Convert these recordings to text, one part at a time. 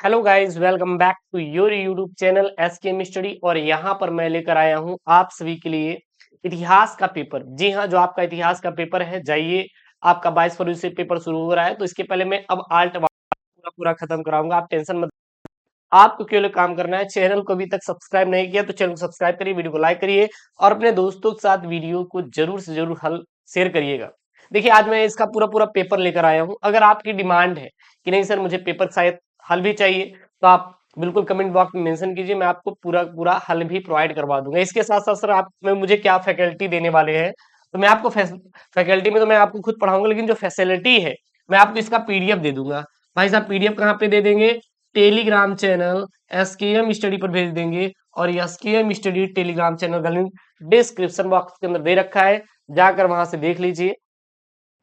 Hello guys, welcome back to your YouTube channel SKM study. और यहाँ पर मैं लेकर आया हूँ आप सभी के लिए इतिहास का पेपर। जी हाँ, जो आपका इतिहास का पेपर है, जाइए। आपका 22 फरवरी से पेपर शुरू हो रहा है, तो इसके पहले मैं अब आल्ट पूरा पूरा खत्म कराऊंगा। आप टेंशन मत। आपको केवल एक काम करना है, चैनल को अभी तक सब्सक्राइब नहीं किया तो चैनल को सब्सक्राइब करिए, वीडियो को लाइक करिए और अपने दोस्तों के साथ वीडियो को जरूर से जरूर हल शेयर करिएगा। देखिए, आज मैं इसका पूरा पूरा पेपर लेकर आया हूं। अगर आपकी डिमांड है कि नहीं सर मुझे पेपर शायद हल भी चाहिए, तो आप बिल्कुल कमेंट बॉक्स में मेंशन कीजिए, मैं आपको पूरा पूरा हल भी प्रोवाइड करवा दूंगा। इसके साथ साथ सर आप में मुझे क्या फैकल्टी देने वाले हैं, तो मैं आपको फैकल्टी में तो मैं आपको खुद पढ़ाऊंगा, लेकिन जो फैसिलिटी है मैं आपको इसका पीडीएफ दे दूंगा। भाई साहब, पीडीएफ कहाँ पे दे देंगे? टेलीग्राम चैनल एसकेएम स्टडी पर भेज देंगे। और एसकेएम स्टडी टेलीग्राम चैनल का लिंक डिस्क्रिप्शन बॉक्स के अंदर दे रखा है, जाकर वहां से देख लीजिए,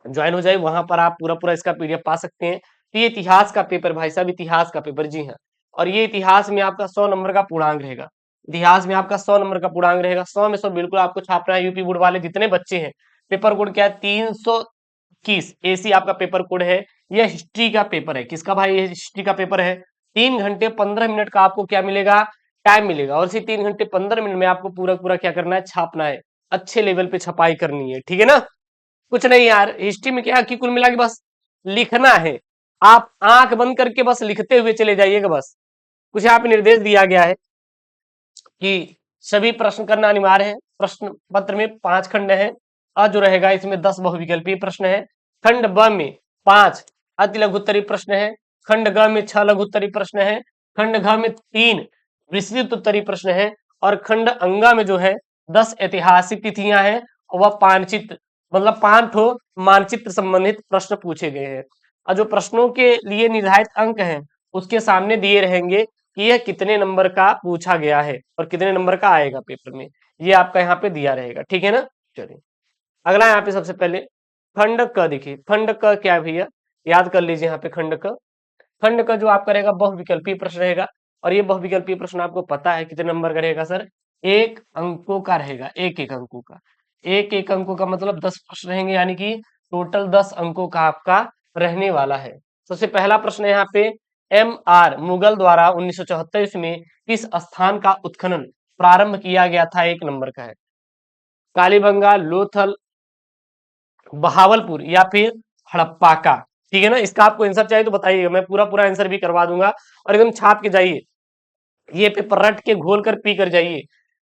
ज्वाइन हो जाए। वहां पर आप पूरा पूरा इसका पीडीएफ पा सकते हैं। तो ये इतिहास का पेपर भाई साहब, इतिहास का पेपर, जी हाँ। और ये इतिहास में आपका 100 नंबर का पूर्णांक रहेगा। इतिहास में आपका 100 नंबर का पूर्णांक रहेगा। 100 में 100 बिल्कुल आपको छापना है। यूपी बोर्ड वाले जितने बच्चे हैं, पेपर कोड क्या है? 321 एसी आपका पेपर कोड है। यह हिस्ट्री का पेपर है। किसका भाई? ये हिस्ट्री का पेपर है। 3 घंटे 15 मिनट का आपको क्या मिलेगा? टाइम मिलेगा। और इसी 3 घंटे 15 मिनट में आपको पूरा पूरा क्या करना है? छापना है। अच्छे लेवल पे छपाई करनी है, ठीक है ना? कुछ नहीं यार, हिस्ट्री में क्या कि कुल मिला के बस लिखना है। आप आंख बंद करके बस लिखते हुए चले जाइएगा बस। कुछ यहाँ पे निर्देश दिया गया है कि सभी प्रश्न करना अनिवार्य है। प्रश्न पत्र में 5 खंड है। जो रहेगा इसमें 10 बहुविकल्पीय प्रश्न है। खंड ब में 5 अति लघु उत्तरीय प्रश्न है। खंड ग में 6 लघु उत्तरीय प्रश्न है। खंड घ में 3 विस्तृत उत्तरीय प्रश्न है। और खंड अंगा में जो है 10 ऐतिहासिक तिथियां हैं। और वह मानचित्र, मतलब 5 ठो मानचित्र संबंधित प्रश्न पूछे गए हैं। और जो प्रश्नों के लिए निर्धारित अंक हैं, उसके सामने दिए रहेंगे कि यह कितने नंबर का पूछा गया है और कितने नंबर का आएगा पेपर में। ये आपका यहाँ पे दिया रहेगा, ठीक है ना? चलिए, अगला यहाँ पे सबसे पहले खंड क देखिए। खंड क क्या है भैया? याद कर लीजिए यहाँ पे खंड क। खंड का जो आपका रहेगा बहुविकल्पीय प्रश्न रहेगा। और ये बहुविकल्पीय प्रश्न आपको पता है कितने नंबर का रहेगा सर? 1 अंकों का रहेगा। एक अंकों का, एक अंकों का मतलब 10 प्रश्न रहेंगे, यानी कि टोटल 10 अंकों का आपका रहने वाला है। सबसे पहला प्रश्न है यहाँ पे, एम.आर. मुगल द्वारा 1974 ईस्वी में किस स्थान का उत्खनन प्रारंभ किया गया था? 1 नंबर का है। कालीबंगा, लोथल, बहावलपुर या फिर हड़प्पा का। ठीक है ना? इसका आपको आंसर चाहिए तो बताइएगा, मैं पूरा पूरा आंसर भी करवा दूंगा। और एकदम छाप के जाइए, ये पेपर रट के घोल कर पी कर जाइए।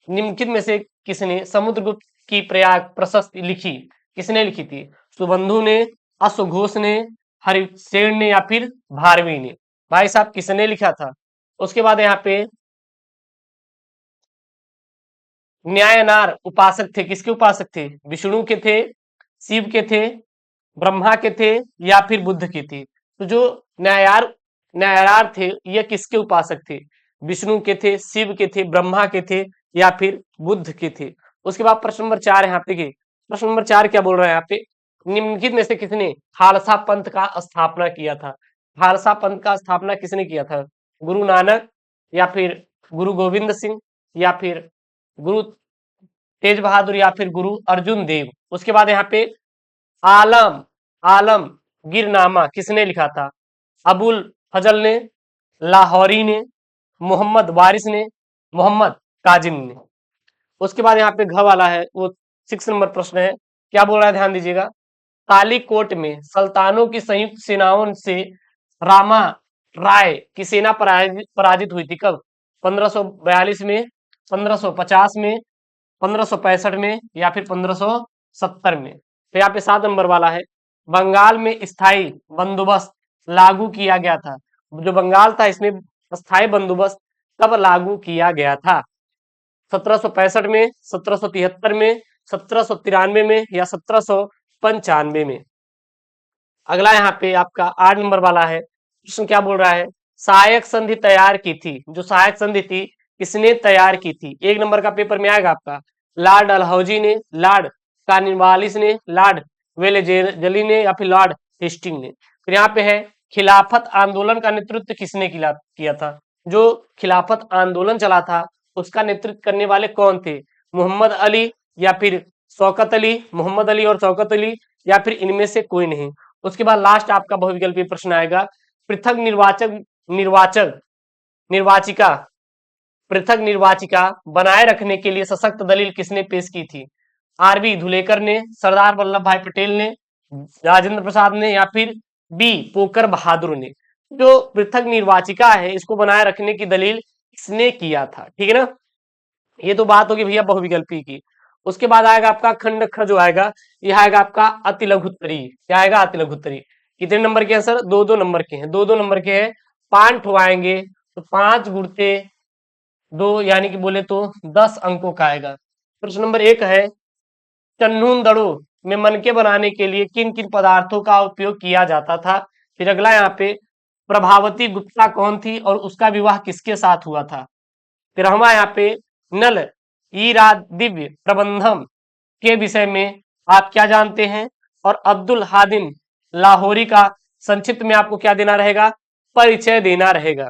निम्नलिखित में से किसने समुद्रगुप्त की प्रयाग प्रशस्ति लिखी? किसने लिखी थी? सुबंधु ने, अश्वघोष ने, हरिसेन ने या फिर भारवी ने? भाई साहब, किसने लिखा था? उसके बाद यहाँ पे न्यायनार उपासक थे। किसके उपासक थे? विष्णु के थे, शिव के थे, ब्रह्मा के थे या फिर बुद्ध के थे? तो जो न्यायार न्यायार थे, ये किसके उपासक थे? विष्णु के थे, शिव के थे, ब्रह्मा के थे या फिर बुद्ध के थे? उसके बाद प्रश्न नंबर 4 यहाँ पे देखिए। प्रश्न नंबर 4 क्या बोल रहा है यहाँ पे? निम्नलिखित में से किसने खालसा पंथ का स्थापना किया था? खालसा पंथ का स्थापना किसने किया था? गुरु नानक या फिर गुरु गोविंद सिंह या फिर गुरु तेज बहादुर या फिर गुरु अर्जुन देव? उसके बाद यहाँ पे आलम आलमगीरनामा किसने लिखा था? अबुल फजल ने, लाहौरी ने, मोहम्मद वारिस ने, मोहम्मद काजिम ने? उसके बाद यहाँ पे घ वाला है, वो 6 नंबर प्रश्न है। क्या बोल रहा है? ध्यान दीजिएगा। कालीकोट में सुल्तानों की संयुक्त सेनाओं से रामा राय की सेना पराजित हुई थी कब? 1542 में, 1550 में, 1565 में या फिर 1570 में? तो यहाँ पे 7 नंबर वाला है। बंगाल में स्थायी बंदोबस्त लागू किया गया था। जो बंगाल था, इसमें स्थायी बंदोबस्त कब लागू किया गया था? 1765 में, 1773 में, 1793 में या 1795 में? अगला यहाँ पे आपका 8 नंबर वाला है। प्रश्न क्या बोल रहा है? सहायक संधि तैयार की थी। जो सहायक संधि थी, किसने तैयार की थी? 1 नंबर का पेपर में आएगा आपका। लॉर्ड डलहौजी ने, लॉर्ड कार्नवालिस ने, लॉर्ड वेलेजली ने या फिर लॉर्ड हेस्टिंग ने? फिर यहाँ पे है, खिलाफत आंदोलन का नेतृत्व किसने किया था? जो खिलाफत आंदोलन चला था, उसका नेतृत्व करने वाले कौन थे? मोहम्मद अली या फिर शौकत अली? मोहम्मद अली और शौकत अली या फिर इनमें से कोई नहीं? उसके बाद लास्ट आपका बहुविकल्पीय प्रश्न आएगा। पृथक निर्वाचक निर्वाचक निर्वाचिका पृथक निर्वाचिका बनाए रखने के लिए सशक्त दलील किसने पेश की थी? आरबी धुलेकर ने, सरदार वल्लभ भाई पटेल ने, राजेंद्र प्रसाद ने, या फिर बी पोकर बहादुर ने। जो पृथक निर्वाचिका है इसको बनाए रखने की दलील किसने किया था? ठीक है ना, ये तो बात होगी भैया बहुविकल्पी की। उसके बाद आएगा आपका खंड ख जो आएगा, यह आएगा आपका अति लघुत्तरी। क्या आएगा? अति लघुत्तरी। कितने नंबर के हैं सर? दो दो नंबर के हैं, दो दो नंबर के हैं। 5 ठो आएंगे तो 5 गुणते 2 यानी कि बोले तो 10 अंकों का आएगा। प्रश्न नंबर 1 है, चन्नून दड़ो में मनके बनाने के लिए किन किन पदार्थों का उपयोग किया जाता था? फिर अगला यहाँ पे, प्रभावती गुप्ता कौन थी और उसका विवाह किसके साथ हुआ था? फिर हमारे यहाँ पे, नल ईरा दिव्य प्रबंधम के विषय में आप क्या जानते हैं? और अब्दुल हादिम लाहौरी का संक्षिप्त में आपको क्या देना रहेगा? परिचय देना रहेगा।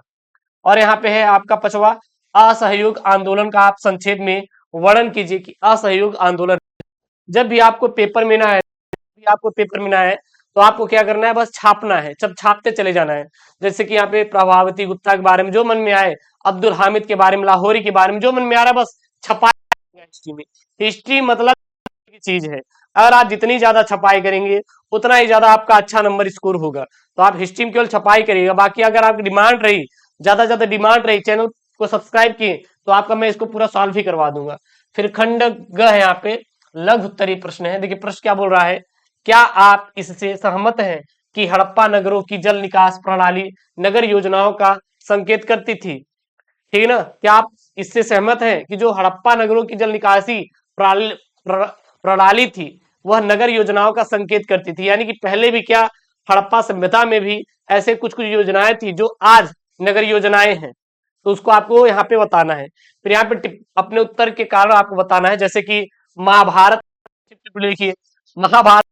और यहाँ पे है आपका 5वां, असहयोग आंदोलन का आप संक्षेप में वर्णन कीजिए कि असहयोग आंदोलन। जब भी आपको पेपर में ना है, आपको पेपर में ना है तो आपको क्या करना है? बस छापना है, जब छापते चले जाना है। जैसे कि यहाँ पे प्रभावती गुप्ता के बारे में जो मन में आए, अब्दुल हामिद के बारे में, लाहौरी के बारे में जो मन में आ रहा है बस छपा। हिस्ट्री में, हिस्ट्री मतलब की चीज है, अगर आप जितनी ज्यादा छपाई करेंगे उतना ही ज्यादा आपका अच्छा नंबर स्कोर होगा। तो आप हिस्ट्री में केवल छपाई करिएगा। बाकी अगर आपकी डिमांड रही, ज्यादा डिमांड रही, चैनल को सब्सक्राइब किए तो आपका मैं इसको पूरा सॉल्व ही करवा दूंगा। फिर खंड ग है यहाँ पे, लघु उत्तरीय प्रश्न है। देखिए प्रश्न क्या बोल रहा है, क्या आप इससे सहमत हैं कि हड़प्पा नगरों की जल निकास प्रणाली नगर योजनाओं का संकेत करती थी? ठीक है ना, क्या आप इससे सहमत हैं कि जो हड़प्पा नगरों की जल निकासी प्रणाली थी वह नगर योजनाओं का संकेत करती थी? यानी कि पहले भी क्या हड़प्पा सभ्यता में भी ऐसे कुछ कुछ योजनाएं थी जो आज नगर योजनाएं हैं, तो उसको आपको यहाँ पे बताना है। फिर यहाँ पे अपने उत्तर के कारण आपको बताना है। जैसे कि महाभारत लिखिए, महाभारत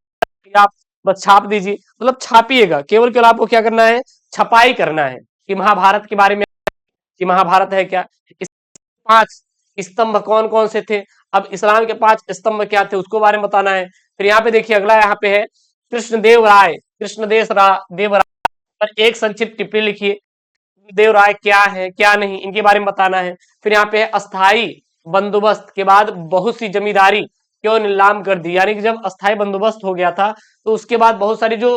आप बस छाप दीजिए, मतलब छापिएगा, केवल केवल आपको क्या करना है? छपाई करना है कि महाभारत के बारे में, कि महाभारत है क्या। इस 5 स्तंभ कौन कौन से थे? अब इस्लाम के 5 स्तंभ क्या थे उसको बारे में बताना है। फिर यहाँ पे देखिए अगला यहाँ पे है, कृष्णदेव राय, देव राय पर एक संक्षिप्त टिप्पणी लिखिए। देव राय क्या है क्या नहीं, इनके बारे में बताना है। फिर यहाँ पे अस्थाई बंदोबस्त के बाद बहुत सी जमींदारी क्यों नीलाम कर दी? यानी कि जब अस्थाई बंदोबस्त हो गया था तो उसके बाद बहुत सारी जो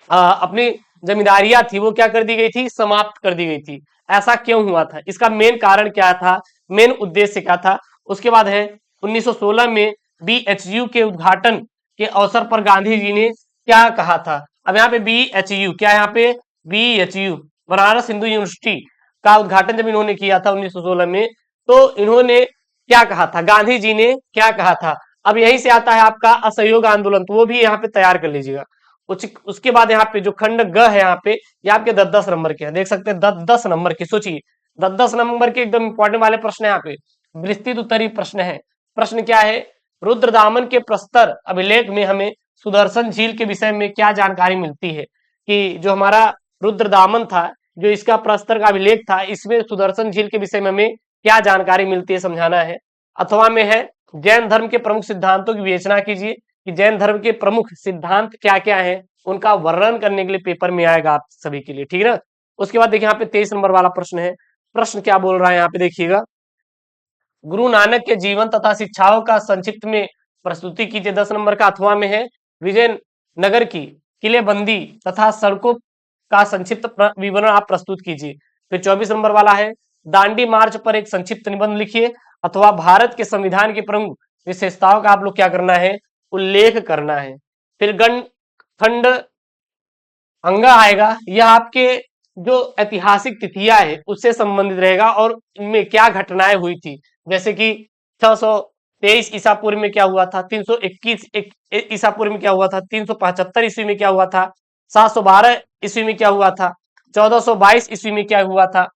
अपनी जमींदारियां थी वो क्या कर दी गई थी? समाप्त कर दी गई थी। ऐसा क्यों हुआ था? इसका मेन कारण क्या था? मेन उद्देश्य क्या था? उसके बाद है 1916 में बीएचयू के उद्घाटन के अवसर पर गांधी जी ने क्या कहा था? अब यहाँ पे बीएचयू क्या, यहाँ पे बीएचयू बनारस हिंदू यूनिवर्सिटी का उद्घाटन जब इन्होंने किया था 1916 में, तो इन्होंने क्या कहा था? गांधी जी ने क्या कहा था? अब यहीं से आता है आपका असहयोग आंदोलन, तो वो भी यहाँ पे तैयार कर लीजिएगा। उसके बाद यहाँ पे जो खंड ग है यहाँ पे, ये आपके 10-10 नंबर के हैं, देख सकते हैं 10-10 नंबर के। सोचिए 10-10 नंबर के एकदम इंपॉर्टेंट वाले प्रश्न है यहाँ पे, विस्तृत उत्तरीय प्रश्न है। प्रश्न क्या है? रुद्रदामन के प्रस्तर अभिलेख में हमें सुदर्शन झील के विषय में क्या जानकारी मिलती है? कि जो हमारा रुद्रदामन था, जो इसका प्रस्तर का अभिलेख था, इसमें सुदर्शन झील के विषय में हमें क्या जानकारी मिलती है, समझाना है। अथवा में है, जैन धर्म के प्रमुख सिद्धांतों की विवेचना कीजिए कि जैन धर्म के प्रमुख सिद्धांत क्या क्या है, उनका वर्णन करने के लिए पेपर में आएगा आप सभी के लिए। ठीक है ना। उसके बाद देखिए यहाँ पे 23 नंबर वाला प्रश्न है। प्रश्न क्या बोल रहा है यहाँ पे देखिएगा, गुरु नानक के जीवन तथा शिक्षाओं का संक्षिप्त में प्रस्तुति कीजिए। 10 नंबर का अथवा में है, विजयनगर की किलेबंदी तथा सड़कों का संक्षिप्त विवरण आप प्रस्तुत कीजिए। फिर 24 नंबर वाला है, दांडी मार्च पर एक संक्षिप्त निबंध लिखिए अथवा भारत के संविधान की प्रमुख विशेषताओं का आप लोग क्या करना है? उल्लेख करना है। फिर खंड अंगा आएगा, यह आपके जो ऐतिहासिक तिथियां है उससे संबंधित रहेगा और इनमें क्या घटनाएं हुई थी। जैसे कि 623 ईसा पूर्व में क्या हुआ था, 321 ईसा पूर्व में क्या हुआ था, 375 ईस्वी में क्या हुआ था, 712 ईस्वी में क्या हुआ था, 1422 ईस्वी में क्या हुआ था।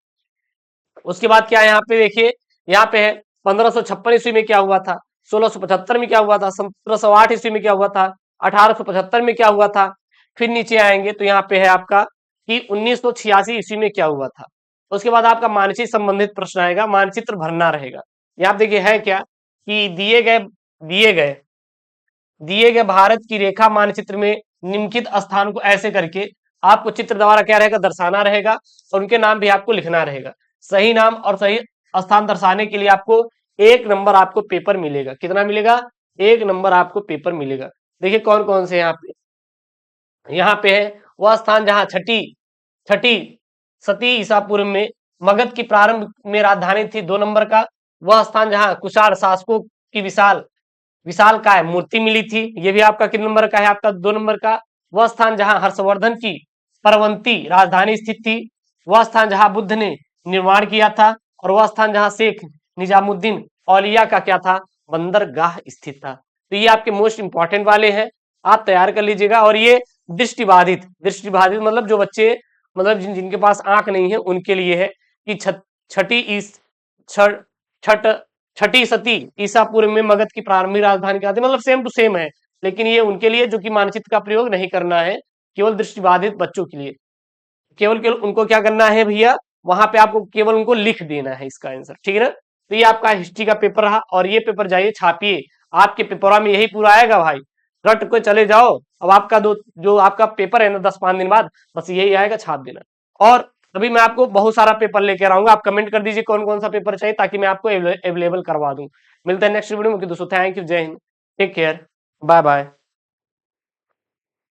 उसके बाद क्या है यहाँ पे देखिए, यहाँ पे है 1556 ईस्वी में क्या हुआ था, 1675 में क्या हुआ था, 1708 ईस्वी में क्या हुआ था, 1875 में क्या हुआ था। फिर नीचे आएंगे तो यहाँ पे है आपका कि 1986 ईस्वी में क्या हुआ था। उसके बाद आपका मानचित्र संबंधित प्रश्न आएगा, मानचित्र भरना रहेगा। यहाँ देखिए है क्या कि दिए गए भारत की रेखा मानचित्र में निम्नलिखित स्थान को ऐसे करके आपको चित्र द्वारा क्या रहेगा, दर्शाना रहेगा और उनके नाम भी आपको लिखना रहेगा। सही नाम और सही स्थान दर्शाने के लिए आपको 1 नंबर आपको पेपर मिलेगा। कितना मिलेगा? 1 नंबर आपको पेपर मिलेगा। देखिए कौन कौन से यहाँ पे है वह स्थान जहां छठी सती ईसा पूर्व में मगध की प्रारंभ में राजधानी थी, 2 नंबर का। वह स्थान जहां कुषाण शासकों की विशाल का है मूर्ति मिली थी, ये भी आपका कितने नंबर का है? आपका 2 नंबर का। वह स्थान जहां हर्षवर्धन की परवंती राजधानी स्थित थी, वह स्थान जहां बुद्ध ने निर्माण किया था, और वह स्थान जहां शेख निजामुद्दीन औलिया का क्या था? बंदरगाह स्थित था। तो ये आपके मोस्ट इंपॉर्टेंट वाले हैं, आप तैयार कर लीजिएगा। और ये दृष्टिबाधित मतलब जो बच्चे मतलब जिनके पास आंख नहीं है उनके लिए है कि छठी ईस छठ छठ छठी सती ईसा पूर्व में मगध की प्रारंभिक राजधानी क्या थी, मतलब सेम टू सेम है, लेकिन ये उनके लिए जो कि मानचित्र का प्रयोग नहीं करना है, केवल दृष्टिबाधित बच्चों के लिए। केवल केवल उनको क्या करना है भैया, वहां पे आपको केवल उनको लिख देना है इसका आंसर, ठीक है ना। तो ये आपका हिस्ट्री का पेपर रहा, और ये पेपर जाइए छापिए, आपके पेपरा में यही पूरा आएगा भाई, रट को चले जाओ। अब आपका जो आपका पेपर है ना 10-5 दिन बाद, बस यही आएगा, छाप देना। और अभी मैं आपको बहुत सारा पेपर लेकर आऊंगा, आप कमेंट कर दीजिए कौन कौन सा पेपर चाहिए ताकि मैं आपको अवेलेबल करवा दूं। मिलते हैं नेक्स्ट वीडियो में दोस्तों, थैंक यू, जय हिंद, टेक केयर, बाय बाय।